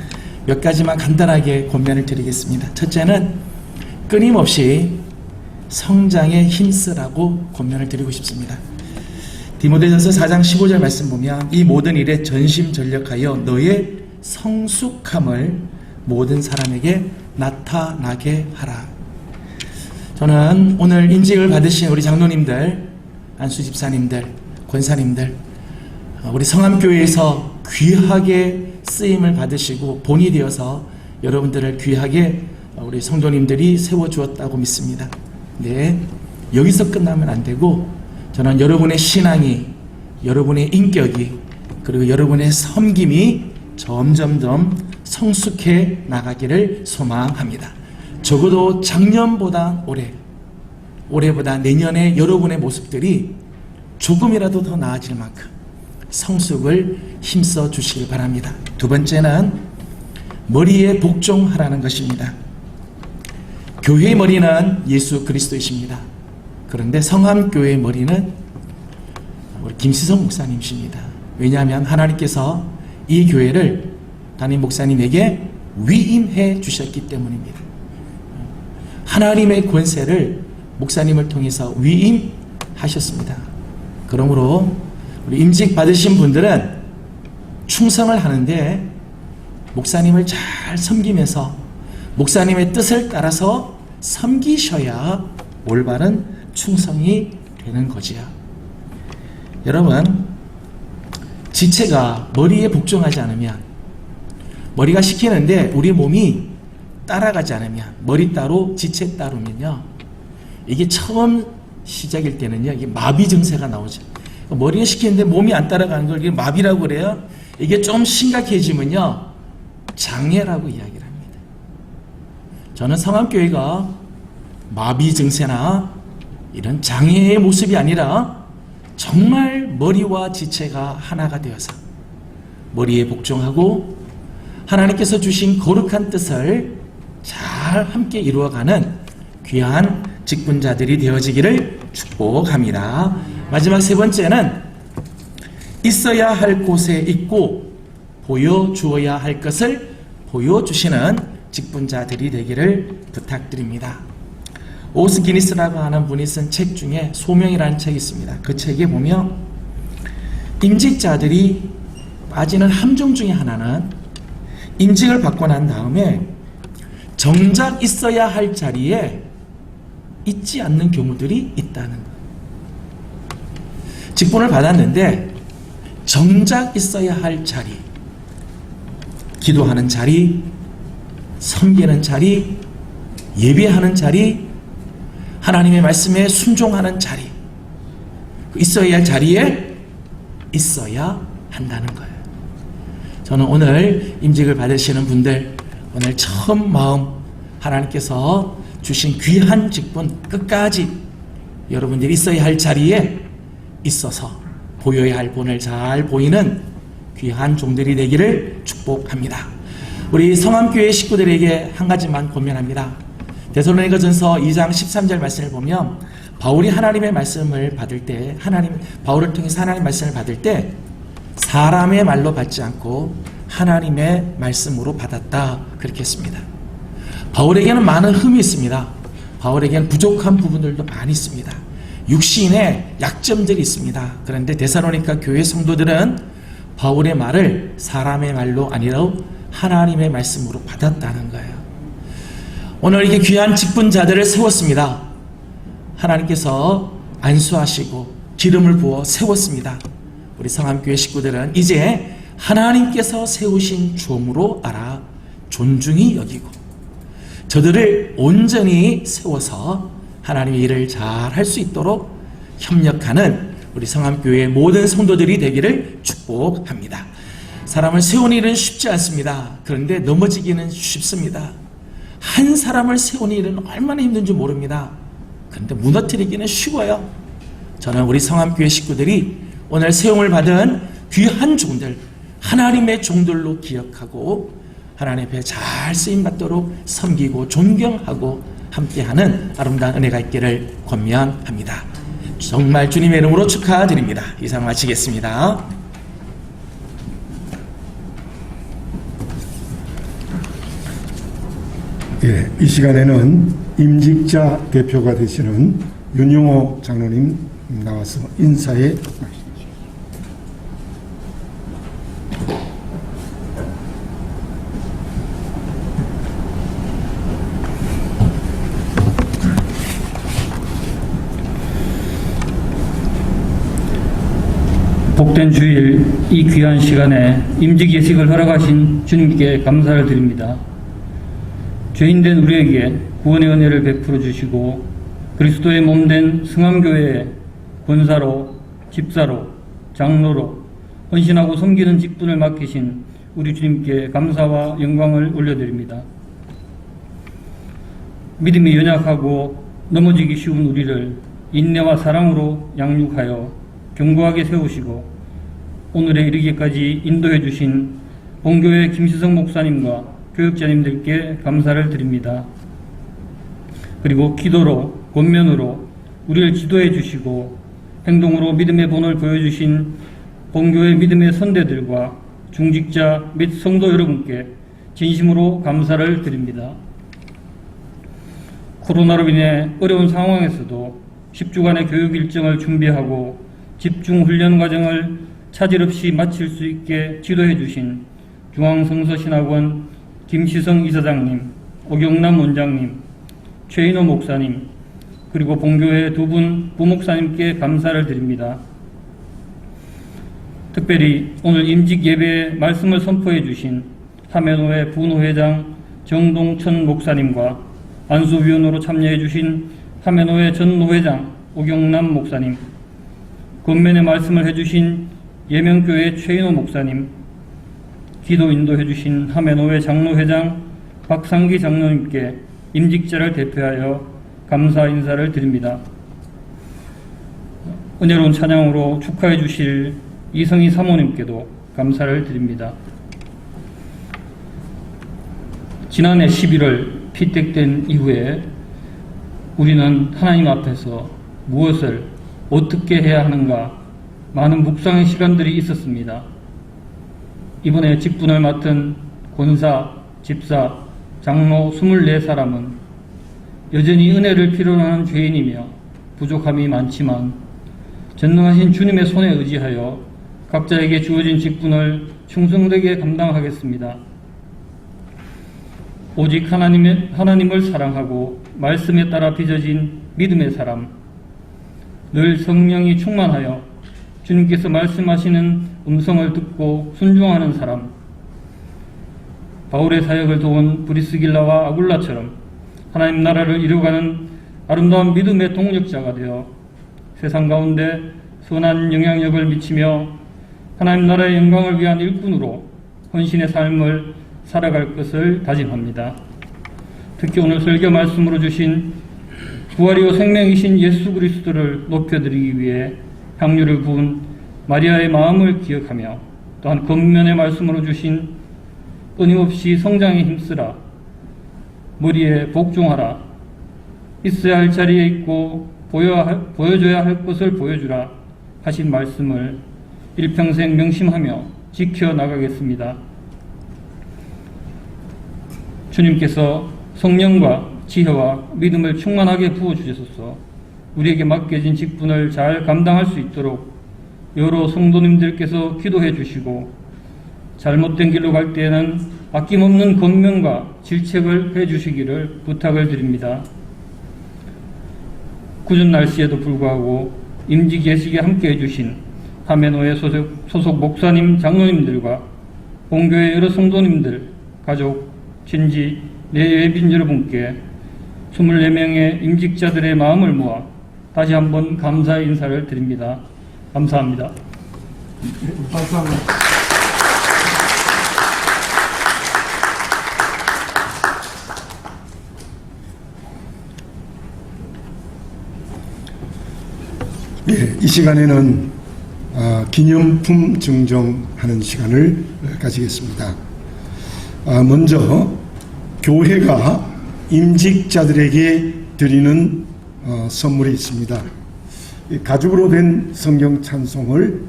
E: 몇 가지만 간단하게 권면을 드리겠습니다. 첫째는 끊임없이 성장에 힘쓰라고 권면을 드리고 싶습니다. 디모데전서 4장 15절 말씀 보면 이 모든 일에 전심전력하여 너의 성숙함을 모든 사람에게 나타나게 하라. 저는 오늘 임직을 받으신 우리 장로님들, 안수 집사님들, 권사님들, 우리 성암교회에서 귀하게 쓰임을 받으시고 본이 되어서 여러분들을 귀하게 우리 성도님들이 세워주었다고 믿습니다. 네, 여기서 끝나면 안 되고 저는 여러분의 신앙이, 여러분의 인격이, 그리고 여러분의 섬김이 점점점 성숙해 나가기를 소망합니다. 적어도 작년보다 올해보다 내년에 여러분의 모습들이 조금이라도 더 나아질 만큼 성숙을 힘써 주시길 바랍니다. 두 번째는 머리에 복종하라는 것입니다. 교회의 머리는 예수 그리스도이십니다. 그런데 성암교회의 머리는 우리 김시성 목사님이십니다. 왜냐하면 하나님께서 이 교회를 담임 목사님에게 위임해 주셨기 때문입니다. 하나님의 권세를 목사님을 통해서 위임하셨습니다. 그러므로 우리 임직 받으신 분들은 충성을 하는데 목사님을 잘 섬기면서 목사님의 뜻을 따라서 섬기셔야 올바른 충성이 되는 거지요. 여러분, 지체가 머리에 복종하지 않으면, 머리가 시키는데 우리 몸이 따라가지 않으면, 머리 따로 지체 따르면요, 이게 처음 시작일 때는요, 이게 마비 증세가 나오죠. 머리가 시키는데 몸이 안 따라가는 걸 이게 마비라고 그래요. 이게 좀 심각해지면요, 장애라고 이야기를 합니다. 저는 성암교회가 마비 증세나 이런 장애의 모습이 아니라 정말 머리와 지체가 하나가 되어서 머리에 복종하고 하나님께서 주신 거룩한 뜻을 잘 함께 이루어가는 귀한 직분자들이 되어지기를 축복합니다. 마지막 세 번째는 있어야 할 곳에 있고 보여주어야 할 것을 보여주시는 직분자들이 되기를 부탁드립니다. 오스 기니스라고 하는 분이 쓴 책 중에 소명이라는 책이 있습니다. 그 책에 보면 임직자들이 빠지는 함정 중에 하나는 임직을 받고 난 다음에 정작 있어야 할 자리에 있지 않는 경우들이 있다는 거예요. 직분을 받았는데 정작 있어야 할 자리, 기도하는 자리, 섬기는 자리, 예배하는 자리, 하나님의 말씀에 순종하는 자리, 있어야 할 자리에 있어야 한다는 거예요. 저는 오늘 임직을 받으시는 분들, 오늘 처음 마음 하나님께서 주신 귀한 직분 끝까지 여러분들이 있어야 할 자리에 있어서 보여야 할 본을 잘 보이는 귀한 종들이 되기를 축복합니다. 우리 성암교회 식구들에게 한 가지만 권면합니다. 데살로니가전서 2장 13절 말씀을 보면 바울이 하나님의 말씀을 받을 때, 바울을 통해서 하나님의 말씀을 받을 때 사람의 말로 받지 않고 하나님의 말씀으로 받았다, 그렇게 했습니다. 바울에게는 많은 흠이 있습니다. 바울에게는 부족한 부분들도 많이 있습니다. 육신의 약점들이 있습니다. 그런데 데살로니가 교회 성도들은 바울의 말을 사람의 말로 아니라 하나님의 말씀으로 받았다는 거예요. 오늘 이게 귀한 직분자들을 세웠습니다. 하나님께서 안수하시고 기름을 부어 세웠습니다. 우리 성암교회 식구들은 이제 하나님께서 세우신 종으로 알아 존중히 여기고 저들을 온전히 세워서 하나님의 일을 잘 할 수 있도록 협력하는 우리 성암교회의 모든 성도들이 되기를 축복합니다. 사람을 세우는 일은 쉽지 않습니다. 그런데 넘어지기는 쉽습니다. 한 사람을 세우는 일은 얼마나 힘든지 모릅니다. 그런데 무너뜨리기는 쉬워요. 저는 우리 성암교회 식구들이 오늘 세움을 받은 귀한 종들, 하나님의 종들로 기억하고 하나님 앞에 잘 쓰임받도록 섬기고 존경하고 함께하는 아름다운 은혜가 있기를 권면합니다. 정말 주님의 이름으로 축하드립니다. 이상 마치겠습니다.
B: 예, 이 시간에는 임직자 대표가 되시는 윤영호 장로님 나와서 인사에
F: 복된 주일 이 귀한 시간에 임직 예식을 허락하신 주님께 감사를 드립니다. 죄인된 우리에게 구원의 은혜를 베풀어 주시고 그리스도의 몸된 승암교회의 권사로, 집사로, 장로로 헌신하고 섬기는 직분을 맡기신 우리 주님께 감사와 영광을 올려드립니다. 믿음이 연약하고 넘어지기 쉬운 우리를 인내와 사랑으로 양육하여 견고하게 세우시고 오늘에 이르기까지 인도해 주신 본교회 김시성 목사님과 교육자님들께 감사를 드립니다. 그리고 기도로, 권면으로 우리를 지도해 주시고 행동으로 믿음의 본을 보여주신 본교회 믿음의 선대들과 중직자 및 성도 여러분께 진심으로 감사를 드립니다. 코로나로 인해 어려운 상황에서도 10주간의 교육 일정을 준비하고 집중 훈련 과정을 차질 없이 마칠 수 있게 지도해 주신 중앙성서신학원 김시성 이사장님, 오경남 원장님, 최인호 목사님, 그리고 본교회 두 분 부목사님께 감사를 드립니다. 특별히 오늘 임직 예배에 말씀을 선포해 주신 하면호회 부노회장 정동천 목사님과 안수위원으로 참여해 주신 하면호회 전 노회장 오경남 목사님, 권면의 말씀을 해주신 예명교회 최인호 목사님, 기도 인도해 주신 하면호회 장로회장 박상기 장로님께 임직자를 대표하여 감사 인사를 드립니다. 은혜로운 찬양으로 축하해 주실 이성희 사모님께도 감사를 드립니다. 지난해 11월 피택된 이후에 우리는 하나님 앞에서 무엇을 어떻게 해야 하는가 많은 묵상의 시간들이 있었습니다. 이번에 직분을 맡은 권사, 집사, 장로 24사람은 여전히 은혜를 필요로 하는 죄인이며 부족함이 많지만 전능하신 주님의 손에 의지하여 각자에게 주어진 직분을 충성되게 감당하겠습니다. 오직 하나님을 사랑하고 말씀에 따라 빚어진 믿음의 사람, 늘 성령이 충만하여 주님께서 말씀하시는 음성을 듣고 순종하는 사람, 바울의 사역을 도운 브리스길라와 아굴라처럼 하나님 나라를 이루어가는 아름다운 믿음의 동력자가 되어 세상 가운데 선한 영향력을 미치며 하나님 나라의 영광을 위한 일꾼으로 헌신의 삶을 살아갈 것을 다짐합니다. 특히 오늘 설교 말씀으로 주신 부활이요 생명이신 예수 그리스도를 높여드리기 위해 향유를 부은 마리아의 마음을 기억하며 또한 겉면의 말씀으로 주신 끊임없이 성장에 힘쓰라, 머리에 복종하라, 있어야 할 자리에 있고 보여줘야 할 것을 보여주라 하신 말씀을 일평생 명심하며 지켜나가겠습니다. 주님께서 성령과 지혜와 믿음을 충만하게 부어주셔서 우리에게 맡겨진 직분을 잘 감당할 수 있도록 여러 성도님들께서 기도해 주시고 잘못된 길로 갈 때에는 아낌없는 권면과 질책을 해 주시기를 부탁을 드립니다. 궂은 날씨에도 불구하고 임직 예식에 함께 해주신 하면호회 소속 목사님, 장로님들과 본교회 여러 성도님들, 가족, 친지, 내외빈 여러분께 24명의 임직자들의 마음을 모아 다시 한번 감사의 인사를 드립니다. 감사합니다.
B: 예, 이 시간에는 기념품 증정하는 시간을 가지겠습니다. 먼저 교회가 임직자들에게 드리는 선물이 있습니다. 이 가죽으로 된 성경 찬송을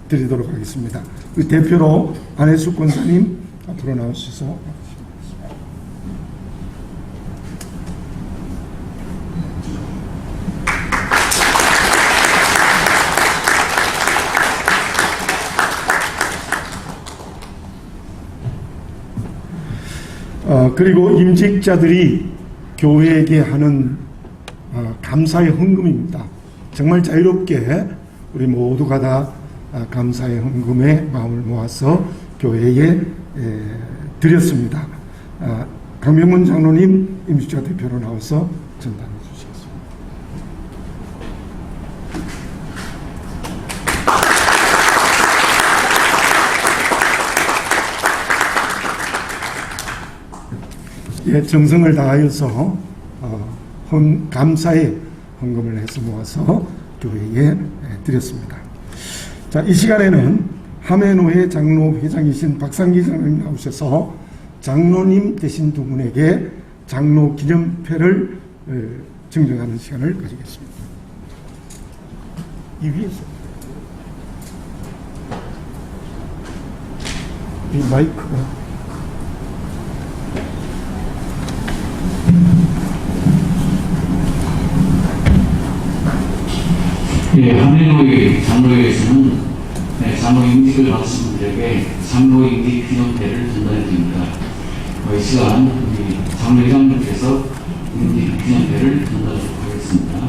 B: 드리도록 하겠습니다. 그 대표로 안혜숙 권사님 앞으로 나오셔서 그리고 임직자들이 교회에게 하는 감사의 헌금입니다. 정말 자유롭게 우리 모두가 다 감사의 헌금에 마음을 모아서 교회에 드렸습니다. 강명문 장로님 임직자 대표로 나와서 전달해 주시겠습니다. 예, 정성을 다하여서 감사의 헌금을 해서 모아서 교회에 드렸습니다. 자, 이 시간에는 함해노회 장로 회장이신 박상기 장로님 나오셔서 장로님 되신 두 분에게 장로 기념패를 증정하는 시간을 가지겠습니다. 이 위에서 이 마이크가
G: 예, 함해노회 장로회에서는 장로 임직을 받으신 분들에게 장로 임직 기념패를 전달해 드립니다. 이 시간 우리 장로회장님께서 임직 기념패를 전달하도록 하겠습니다.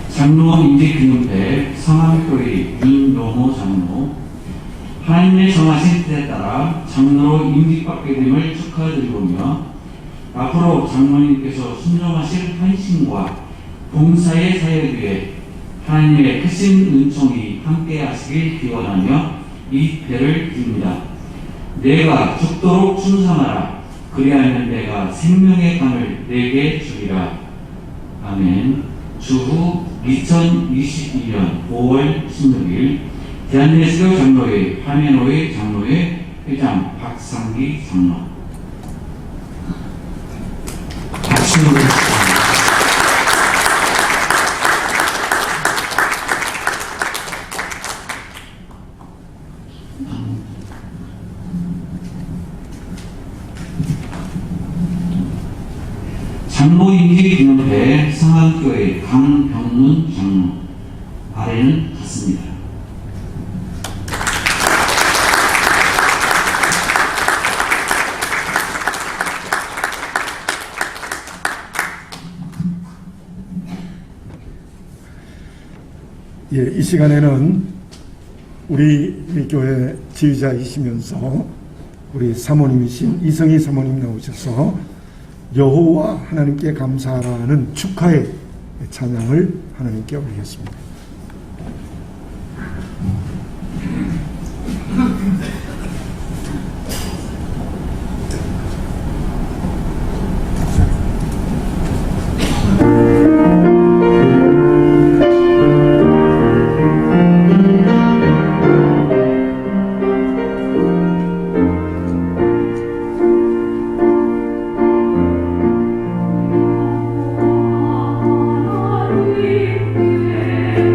G: 장로 임직 기념패 성함교회 윤용호 장로, 하나님의 정하신 뜻에 따라 장로로 임직받게 됨을 축하드리오며 앞으로 장로님께서 순종하실 헌신과 봉사의 사역 위에 하나님의 크신 은총이 함께 하시길 기원하며 이 패를 드립니다. 내가 죽도록 충성하라. 그리하면 내가 생명의 강을 내게 주리라. 아멘. 주후 2022년 5월 16일 대한예수교 장로회 함해노회 장로회 회장 박상기 장로. 박수로 장로 임직 기념패 성안교회 강병문 장로, 아래는 같습니다.
B: 예, 이 시간에는 우리 교회 지휘자이시면서 우리 사모님이신 이성희 사모님 나오셔서 여호와 하나님께 감사하라는 축하의 찬양을 하나님께 올리겠습니다.
H: Alleluia.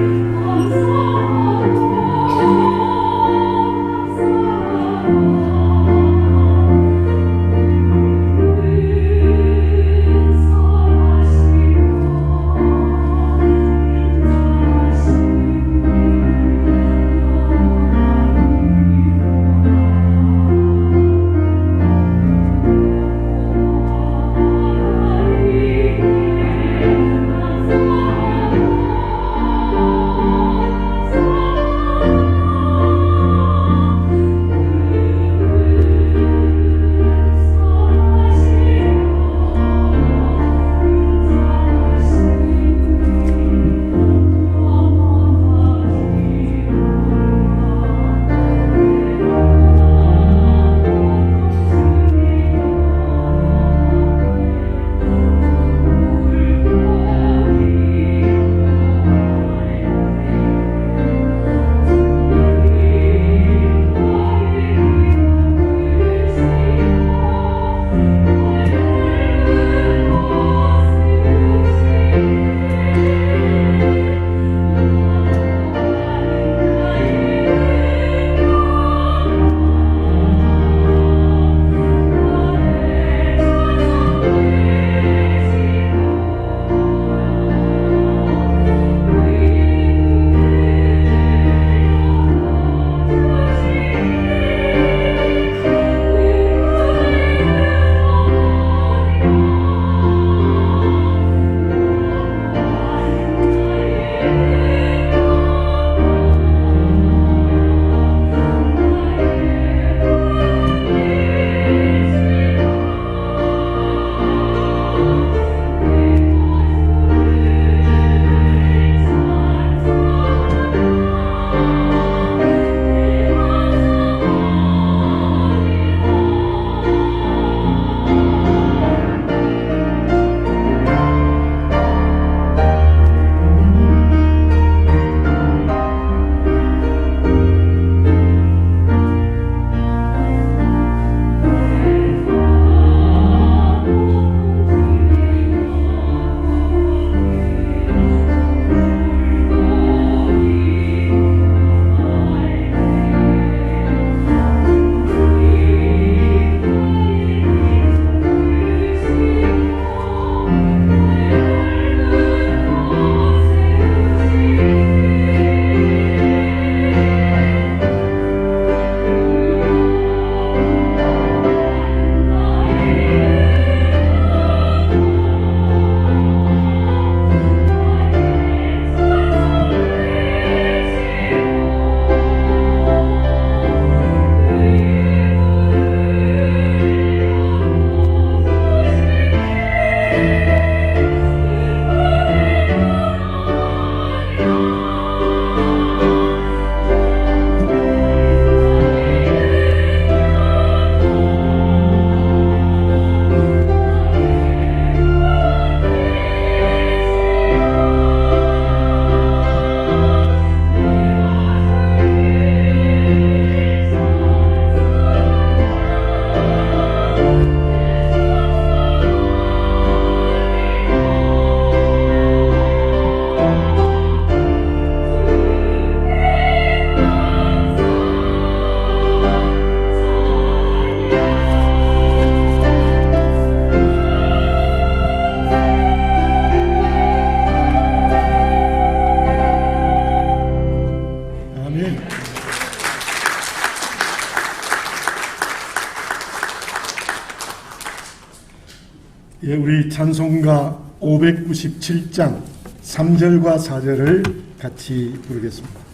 B: 찬송가 597장 3절과 4절을 같이 부르겠습니다.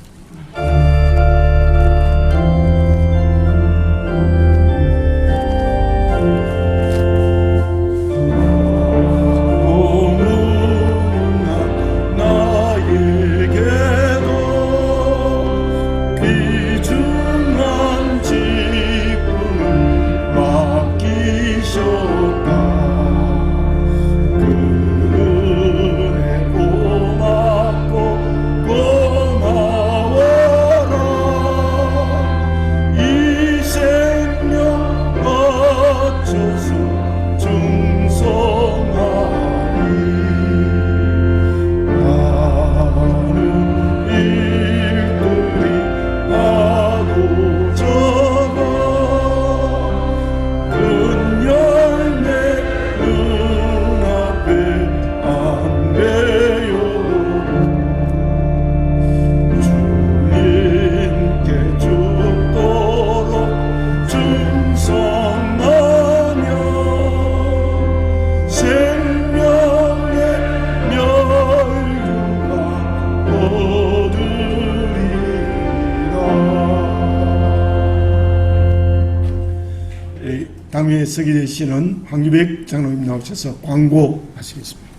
B: 당회에 서게 되시는 황유백 장로님 나오셔서 광고하시겠습니다.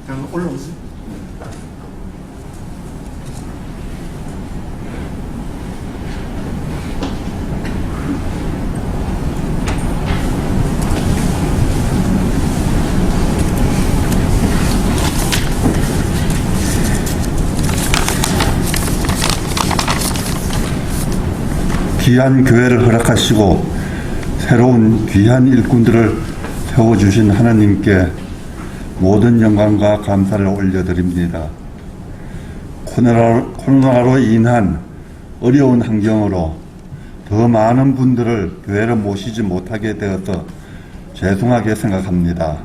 B: 장로 올라오세요.
H: 귀한 교회를 허락하시고 새로운 귀한 일꾼들을 세워주신 하나님께 모든 영광과 감사를 올려드립니다. 코로나로 인한 어려운 환경으로 더 많은 분들을 교회로 모시지 못하게 되어서 죄송하게 생각합니다.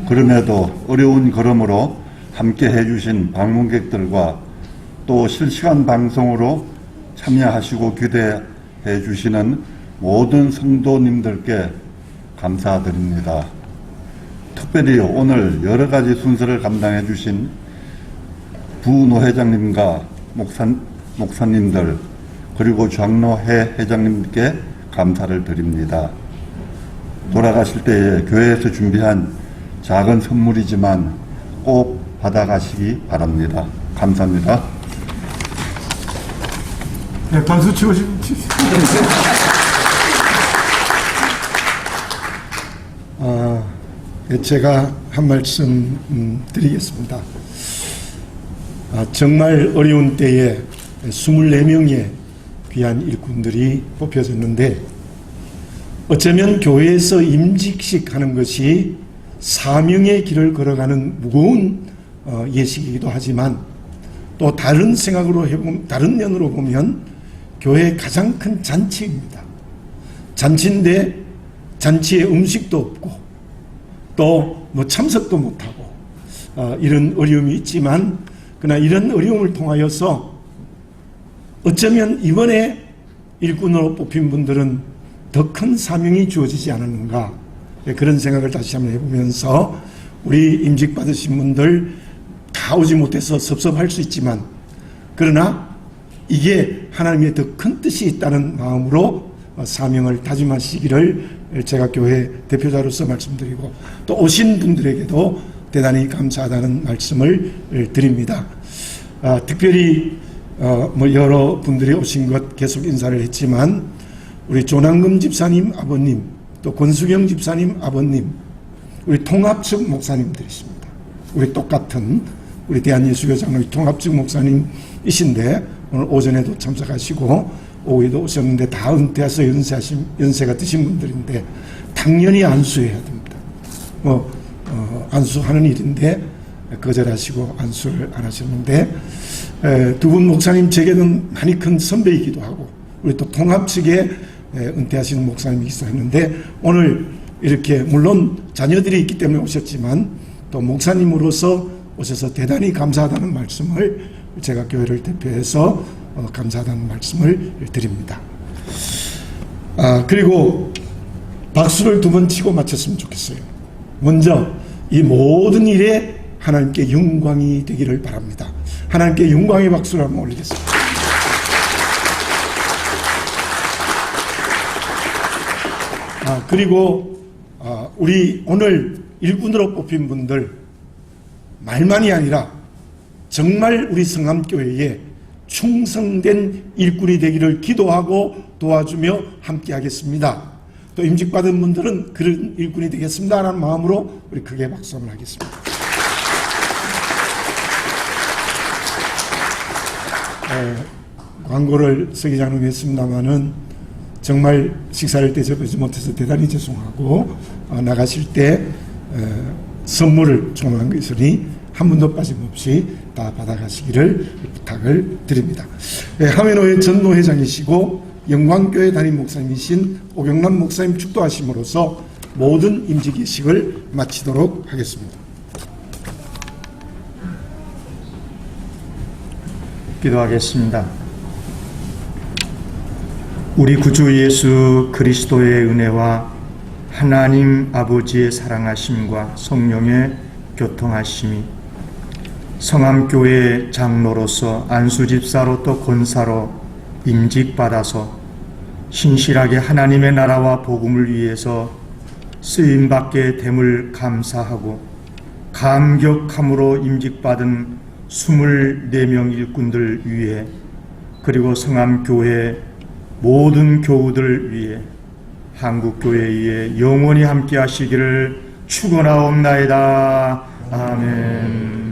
H: 그럼에도 어려운 걸음으로 함께 해주신 방문객들과 또 실시간 방송으로 참여하시고 기대해 주시는 모든 성도님들께 감사드립니다. 특별히 오늘 여러 가지 순서를 감당해 주신 부노회장님과 목사님들 그리고 장로회 회장님께 감사를 드립니다. 돌아가실 때에 교회에서 준비한 작은 선물이지만 꼭 받아가시기 바랍니다. 감사합니다.
B: 네, 박수 치고 싶으시죠? 제가 한 말씀 드리겠습니다. 정말 어려운 때에 24명의 귀한 일꾼들이 뽑혀졌는데 어쩌면 교회에서 임직식 하는 것이 사명의 길을 걸어가는 무거운 예식이기도 하지만 또 다른 생각으로 해보면, 다른 면으로 보면 교회의 가장 큰 잔치입니다. 잔치인데 잔치에 음식도 없고 또 뭐 참석도 못하고 이런 어려움이 있지만 그러나 이런 어려움을 통하여서 어쩌면 이번에 일꾼으로 뽑힌 분들은 더 큰 사명이 주어지지 않았는가 그런 생각을 다시 한번 해보면서 우리 임직 받으신 분들 다 오지 못해서 섭섭할 수 있지만 그러나 이게 하나님의 더 큰 뜻이 있다는 마음으로 사명을 다짐하시기를 제가 교회 대표자로서 말씀드리고 또 오신 분들에게도 대단히 감사하다는 말씀을 드립니다. 특별히 뭐 여러 분들이 오신 것 계속 인사를 했지만 우리 조남금 집사님 아버님 또 권수경 집사님 아버님 우리 통합측 목사님들이십니다. 우리 똑같은 우리 대한예수교 장로회 통합측 목사님이신데 오늘 오전에도 참석하시고 오후에도 오셨는데 다 은퇴해서 연세가 드신 분들인데 당연히 안수해야 됩니다. 안수하는 일인데 거절하시고 안수를 안 하셨는데 두 분 목사님 제게는 많이 큰 선배이기도 하고 우리 또 통합 측에 은퇴하시는 목사님이기도 했는데 오늘 이렇게 물론 자녀들이 있기 때문에 오셨지만 또 목사님으로서 오셔서 대단히 감사하다는 말씀을 제가 교회를 대표해서 감사하다는 말씀을 드립니다. 그리고 박수를 2번 치고 마쳤으면 좋겠어요. 먼저 이 모든 일에 하나님께 영광이 되기를 바랍니다. 하나님께 영광의 박수를 한번 올리겠습니다. 그리고 우리 오늘 일꾼으로 뽑힌 분들 말만이 아니라 정말 우리 성암교회에 충성된 일꾼이 되기를 기도하고 도와주며 함께 하겠습니다. 또 임직받은 분들은 그런 일꾼이 되겠습니다라는 마음으로 우리 크게 박수 한번 하겠습니다. 광고를 서 기자님 했습니다마는 정말 식사를 대접하지 못해서 대단히 죄송하고 나가실 때 선물을 조그만 거 있으니 한 분도 빠짐없이 다 받아가시기를 부탁을 드립니다. 하회노회 전노회장이시고 영광교회 담임 목사님이신 오경남 목사님 축도하심으로써 모든 임직의식을 마치도록 하겠습니다.
D: 기도하겠습니다. 우리 구주 예수 그리스도의 은혜와 하나님 아버지의 사랑하심과 성령의 교통하심이 성암교회 장로로서 안수집사로 또 권사로 임직받아서 신실하게 하나님의 나라와 복음을 위해서 쓰임받게 됨을 감사하고 감격함으로 임직받은 24명 일꾼들 위해 그리고 성암교회 모든 교우들 위해 한국교회에 영원히 함께 하시기를 축원하옵나이다. 아멘.